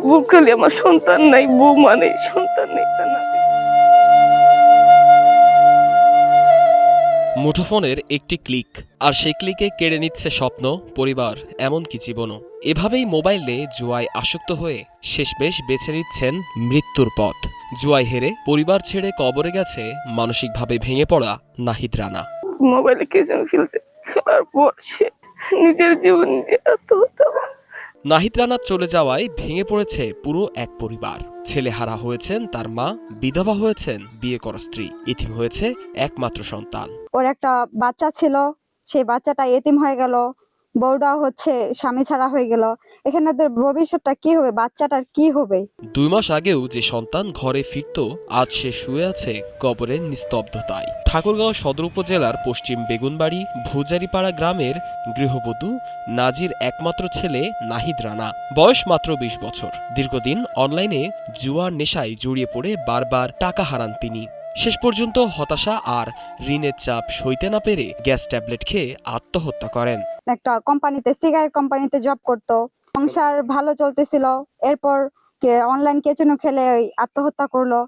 বউ খালি আমার সন্তান নাই, বৌমা নেই, সন্তান নেই, তা না। মুঠোফোনের একটি ক্লিক, আর সেই ক্লিকে কেড়ে নিচ্ছে স্বপ্ন, পরিবার, এমনকি জীবনও। এভাবেই মোবাইলে জুয়ায় আসক্ত হয়ে শেষমেশ বেছে নিচ্ছেন মৃত্যুর পথ। জুয়ায় হেরে পরিবার ছেড়ে কবরে গেছে মানসিকভাবে ভেঙে পড়া নাহিদ রানা। মোবাইলে কে যেন খেলছে, খেলার পর সে নিজের জীবন নিজে আত্মহত্যা করছে। নাহিদ রানা চলে যাওয়ায় ভেঙে পড়েছে পুরো এক পরিবার। ছেলেহারা হয়েছেন তার মা, বিধবা হয়েছেন বিয়ে করা স্ত্রী, এতিম হয়েছে একমাত্র সন্তান। ওর একটা বাচ্চা ছিল, সেই বাচ্চাটা এতিম হয়ে গেল, বউটা হচ্ছে স্বামী ছাড়া হয়ে গেল। এখানে ওদের ভবিষ্যৎটা কি হবে, বাচ্চাটার কি হবে? 2 মাস আগেও যে সন্তান ঘরে ফিরত, আজ সে শুয়ে আছে কবরের নিস্তব্ধতায়। ঠাকুরগাঁও সদর উপজেলার পশ্চিম বেগুনবাড়ি ভুজারিপাড়া গ্রামের গৃহবধূ নাজির একমাত্র ছেলে নাহিদ রানা। বয়স মাত্র 20 বছর। দীর্ঘদিন অনলাইনে জুয়ার নেশায় জড়িয়ে পড়ে বারবার টাকা হারান তিনি। শেষ পর্যন্ত হতাশা আর ঋণের চাপ সইতে না পেরে গ্যাস ট্যাবলেট খেয়ে আত্মহত্যা করেন। একটা কোম্পানিতে, সিগারেট কোম্পানিতে জব করতো, সংসার ভালো চলতেছিল, এরপর অনলাইন কেচিনো খেলে আত্মহত্যা করলো।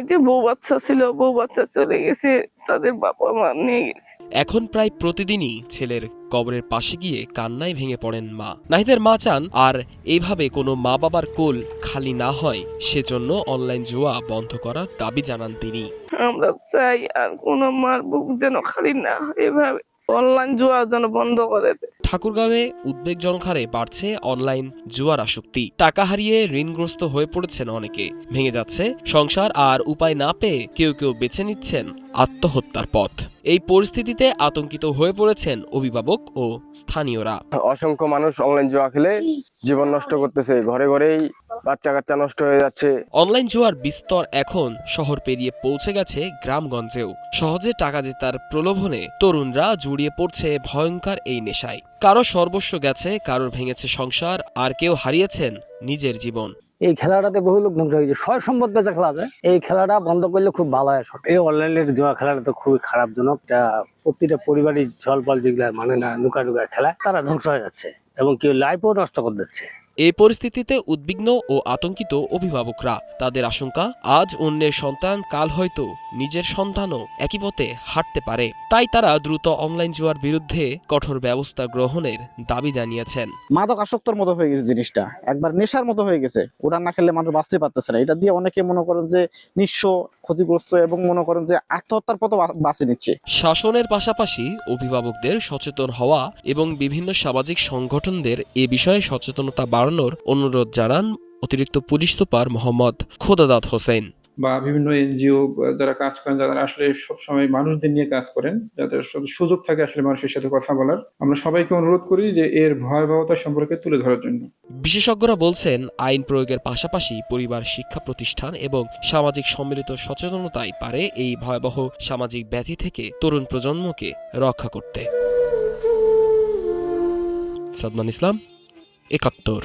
যে বউ বাচ্চা ছিল, বউ বাচ্চা চলে গেছে, তাদের বাবা মা নিয়ে গেছে। এখন প্রায় প্রতিদিনই ছেলের কবরের পাশে গিয়ে কান্নায় ভেঙে পড়েন মা। নাহিদের মা চান আর এইভাবে কোনো মা বাবার কোল খালি না হয়, সেজন্য অনলাইন জুয়া বন্ধ করার দাবি জানান তিনি। আমরা চাই আর কোনো মার বুক যেন খালি না হয়, এভাবে অনলাইন জুয়া যেন বন্ধ করে দেয়। ঠাকুরগাঁওয়ে উদ্বেগজনক হারে বাড়ছে অনলাইন জুয়ার আসক্তি। টাকা হারিয়ে ঋণগ্রস্ত হয়ে পড়েছেন অনেকে। ভেঙে যাচ্ছে সংসার, আর উপায় না পেয়ে কেউ কেউ বেছে নিচ্ছেন আত্মহত্যার পথ। এই পরিস্থিতিতে আতঙ্কিত হয়ে পড়েছেন অভিভাবক ও স্থানীয়রা। অসংখ্য মানুষ অনলাইন জুয়া খেলে জীবন নষ্ট করতেছে, ঘরে ঘরেই বাচ্চা কাচ্চা নষ্ট হয়ে যাচ্ছে। অনলাইন জুয়ার বিস্তর এখন শহর পেরিয়ে পৌঁছে গেছে গ্রামগঞ্জেও। সহজে টাকা জেতার প্রলোভনে তরুণরা জড়িয়ে পড়ছে ভয়ঙ্কর এই নেশায়। কারো সর্বস্ব গেছে, কারোর ভেঙেছে সংসার, আর কেউ হারিয়েছেন নিজের জীবন। এই খেলাটাতে বহু লোক ধ্বংস হয়েছে। সয় সম্পদ বেচা খেলা যায়, এই খেলাটা বন্ধ করলে খুব ভালো হয়। এই অনলাইনের জুয়া খেলাটা তো খুবই খারাপজনক। প্রতিটা পরিবারই ঝলপাল যেগুলা মানে না নুকা খেলা, তারা ধ্বংস হয়ে যাচ্ছে এবং কেউ লাইফও নষ্ট করে দিচ্ছে। এই পরিস্থিতিতে উদ্বিগ্ন ও আতঙ্কিত অভিভাবকরা। তাদের আশঙ্কা, আজ অন্যের সন্তান কাল হয়তো নিজের সন্তানও একই পথে হাঁটতে পারে। তাই তারা দ্রুত অনলাইন জুয়ার বিরুদ্ধে কঠোর ব্যবস্থা গ্রহণের দাবি জানিয়েছেন। মাদক আসক্তর মতো হয়ে গেছে জিনিসটা, একবার নেশার মতো হয়ে গেছে। ওটা না খেলে মানুষ বাঁচতে পারতেছে না। এটা দিয়ে অনেকে মনে করেন যে নিঃস্ব, ক্ষতিগ্রস্ত এবং মনে করেন যে আত্মহত্যার পথ বাঁচে নিচ্ছে। শাসনের পাশাপাশি অভিভাবকদের সচেতন হওয়া এবং বিভিন্ন সামাজিক সংগঠনদের এ বিষয়ে সচেতনতা বাড়ানোর অনুরোধ জানান অতিরিক্ত পুলিশ সুপার মোহাম্মদ খোদাদাত হোসেন। বা বিভিন্ন এনজিও যারা কাজ করেন, যারা আসলে সবসময় মানুষদের নিয়ে কাজ করেন, যাদের সুযোগ থাকে আসলে মানুষের সাথে কথা বলার, আমরা সবাইকে অনুরোধ করি যে এর ভয়াবহতা সম্পর্কে তুলে ধরার জন্য। বিশেষজ্ঞরা বলছেন, আইন প্রয়োগের পাশাপাশি পরিবার, শিক্ষা প্রতিষ্ঠান এবং সামাজিক সম্মিলিত সচেতনতাই পারে এই ভয়াবহ সামাজিক ব্যাধি থেকে তরুণ প্রজন্মকে রক্ষা করতে। সাদমান ইসলাম, ৭১।